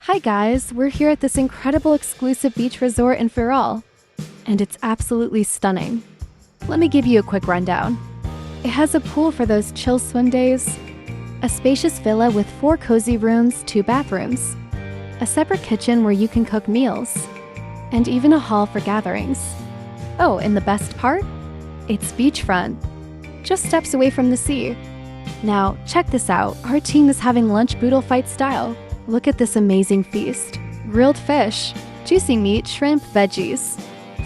Hi guys, we're here at this incredible exclusive beach resort in Firral, and it's absolutely stunning. Let me give you a quick rundown. It has a pool for those chill swim days, a spacious villa with 4 cozy rooms, 2 bathrooms, a separate kitchen where you can cook meals, and even a hall for gatherings. Oh, and the best part? It's beachfront, just steps away from the sea. Now, check this out. Our team is having lunch boodle fight style. Look at this amazing feast. Grilled fish, juicy meat, shrimp, veggies,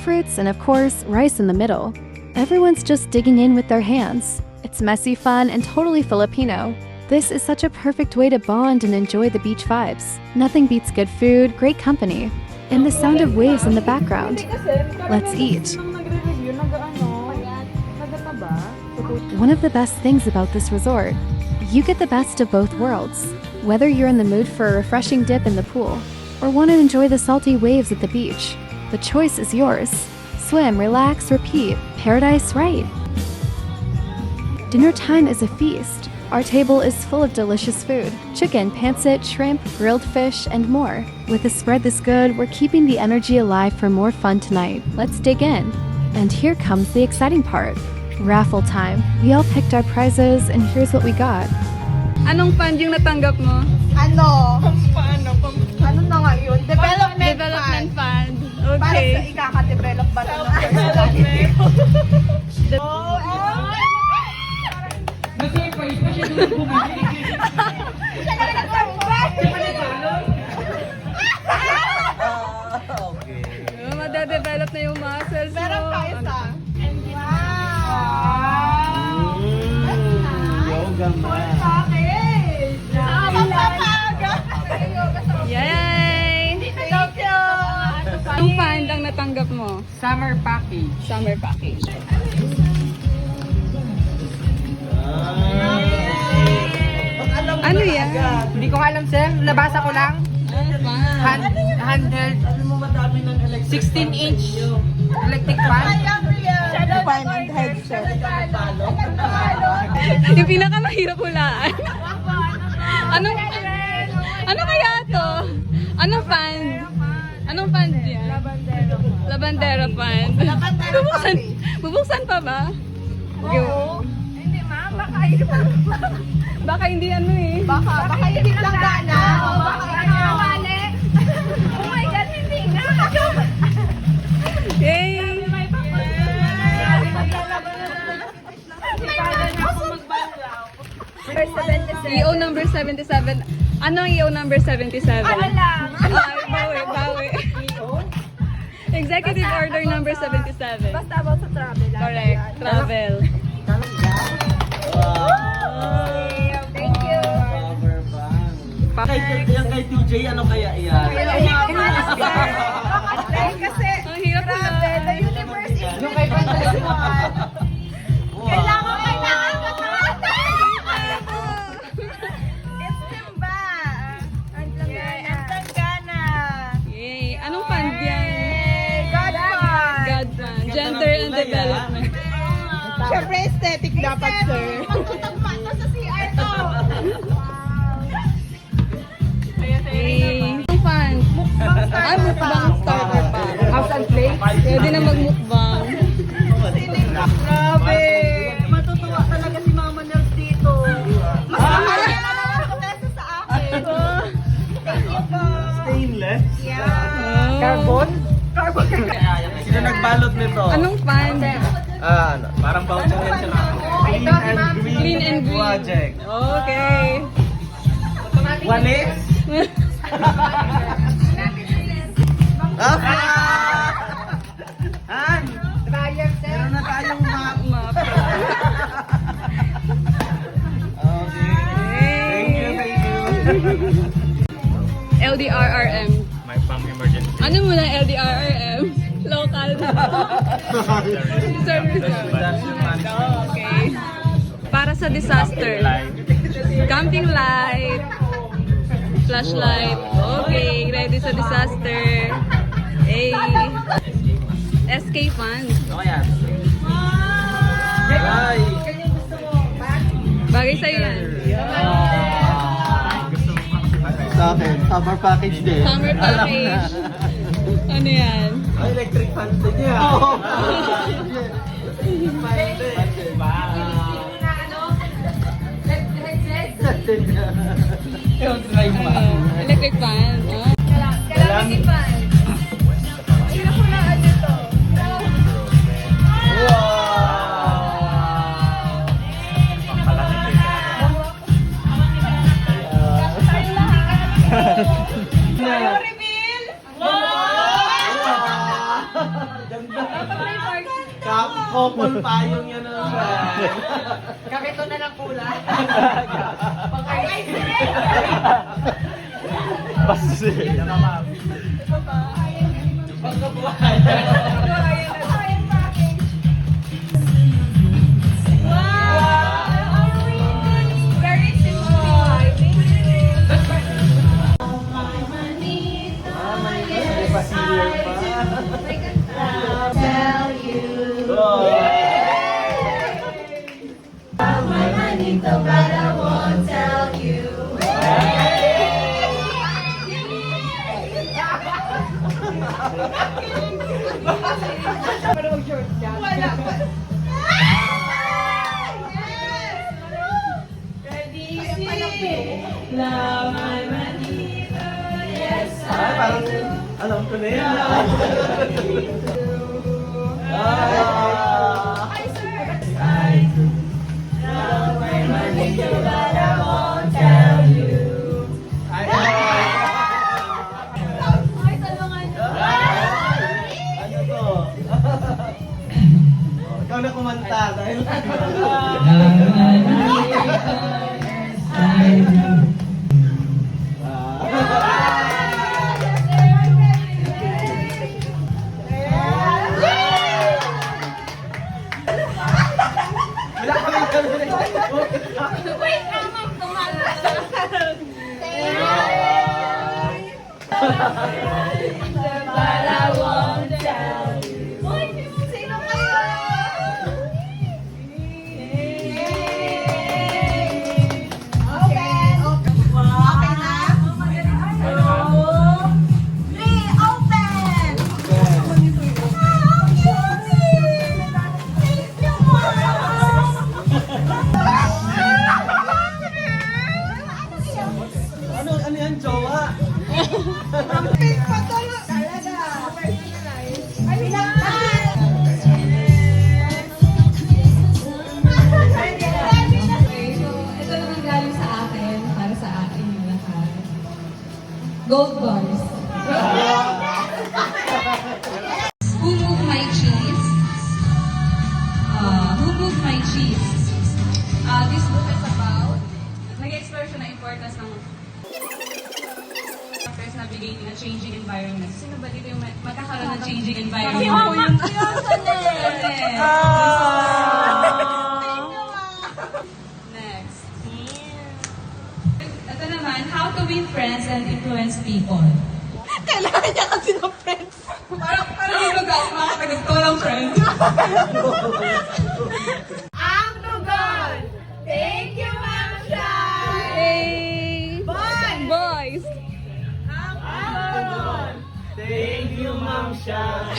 fruits, and of course, rice in the middle. Everyone's just digging in with their hands. It's messy, fun, and totally Filipino. This is such a perfect way to bond and enjoy the beach vibes. Nothing beats good food, great company, and the sound of waves in the background. Let's eat. One of the best things about this resort, you get the best of both worlds. Whether you're in the mood for a refreshing dip in the pool or want to enjoy the salty waves at the beach, the choice is yours. Swim, relax, repeat. Paradise right. Dinner time is a feast. Our table is full of delicious food. Chicken, pancit, shrimp, grilled fish, and more. With a spread this good, we're keeping the energy alive for more fun tonight. Let's dig in. And here comes the exciting part. Raffle time. We all picked our prizes, and here's what we got. Anong fund yung natanggap mo? Ano na nga yun? Development fund. Para sa Okay. ikaka-develop ba ng personality? Siya na nag-surprise! Madadevelop na yung muscles mo. Meron pa isa. Yoga man. Yay! Thank you! Anong fund ang natanggap mo? Summer package. Summer package. Ano yan? Hindi ko nga alam, sir. Nabasa ko lang. Handheld 16-inch electric fan. Fan and headset. Yung pinakamahirap hulaan. Ano kaya to? Anong fund? Anong fund yan? Labandera fund. Bubuksan pa ba? Oo. Hindi ma, Baka hindi ano eh. baka hindi lang gana. Baka mali. Oh my God, hindi nga. Yay! EO number 77. Ano ang EO number 77? Alam. Bawi. Executive Order number 77. Basta about sa travel. Correct. Travel. Thank you. Yung kay TJ, ano kaya yan? Kasi, Ang hirap na. grabe, the universe is big. Kailangan ko It's Simba. Antanggana. Yay! Anong fund yan? God fund. God fund. Gender and Development. Siyempre, aesthetic dapat, sir. Magtutagpa to sa CR to. Yay! Anong fund? Mukbang starter pa. House and play. Pwede na magmukbang. Grabe. Matutuwa talaga si Mama Nels dito. Mas mahal na naman ako kesa sa akin. Thank you po. Stainless? Yeah. Carbon? Sino nagbalot nito? Anong fund? Parang voucher yan siya na. Clean and Green. Project. Okay. Walis? Han! Meron na tayong map. Okay. Thank you. LDRRM. My pump emergency. Ano muna LDRRM? Local. Service. Okay. Para sa disaster. Camping light. Flashlight. Okay, ready sa disaster. Hey. SK Fund. Ano kaya? Ay! Bagay sa'yo yan. Sa akin, summer package din. Summer package. Ano yan? Ay, electric fan din niya. Oo. Yung try mo. Electric fan. Oh. Calamity fan. Sino ko na ano to? Tayo reveal! Couple payong yan ang Kakito na lang kulay. Basta Pagkabuhay. Very simple. Tell you. My manito, but I won't tell you. Wala pa. Ready, love my manito, yes Ay, parang alam ko na yan. Ah. I love my manito, but I won't tell you. Ay, Ay, talungan niyo. ano to? Ikaw na kumanta dahil Wait, ma'am, tumama. But I won't tell you. Uy, sino kayo? Okay. Okay na? Two, three, open! Oh, cutie! Thank you, ano yan, jowa? Okay, so ito naman galing sa akin, para sa akin yung lahat. Gold bars. Who moved my cheese? Who moved my cheese? This book is about, nag-explore siya na importance ng factors na bigay ng changing environment. Sino ba dito yung magkakaroon ng changing environment? Si Mama Next. Ito naman, how to win friends and influence people. Kailangan niya kasi ng friends. Parang yung lugar, makakagod ko ng friends. Ang tugon! Thank you, Ma'am Shai! Hey! Boys! Boys! Ang tugon! Thank you, Ma'am Shai.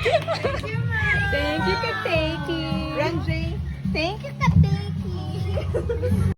Thank you, Ma'am! Thank you, Kateki! Ranjay, thank you, Kateki!